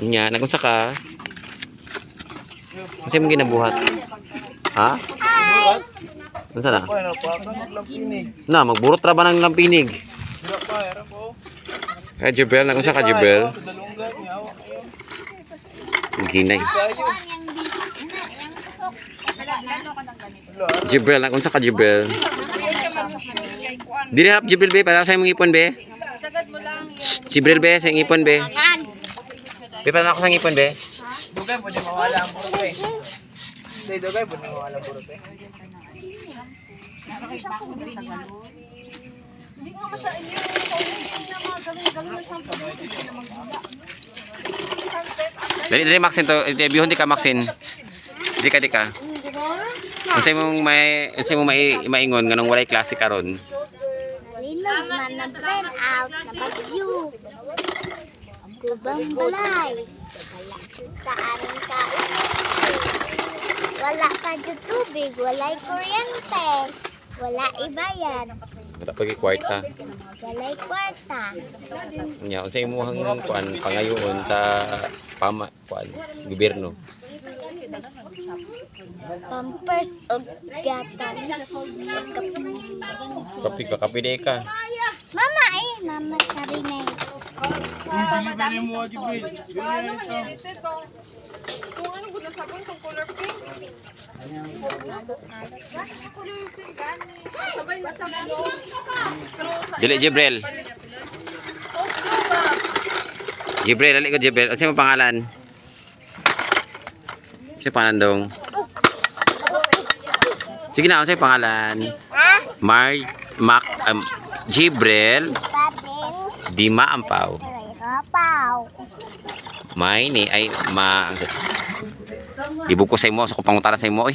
Nya, nagunsa ka? Kasi mo ginabuhat. Ha? Unsa na? Na, magburot ra ba ng lampinig? Kay Jibril, nagunsa ka Jibril? Ginay. Jibril, nagunsa ka Jibril? Dili harap Jibril be, para sa imong ipon be. Jibril be, sa ipon be. Be, para ako sa ipon be. Dugay po di mawala ang burot eh. Dugay po di mawala ang burot eh. Hindi ko masya, hindi ko Dali Maxine to, interviewon di ka Maxine. Di ka. Unsay mong maingon nganong walay klase karon? Linog man na brand out na bagyo. Kubang balay. Wala kaanin kain. Wala pa dyan tubig, walay kuryente. Wala ibayad. Wala pagi kwarta. Walay kwarta. Nya unsay imong kuan pangayoon sa gobyerno? Pampers o gatas. Kapi de ka. Mama sabi na yun. Kung ano gud sabon tong color pink. Color pink gani. Sabay na sa mga. Dili Jibril. Jibril, dali ko Jibril. Unsay imong pangalan? Unsay pangalan dong? Sige na, unsay pangalan? Jibril Pating. Dima Ampaw. Rapaw. May ni ay ibug ko sa imo sa pangutana sa imo oy.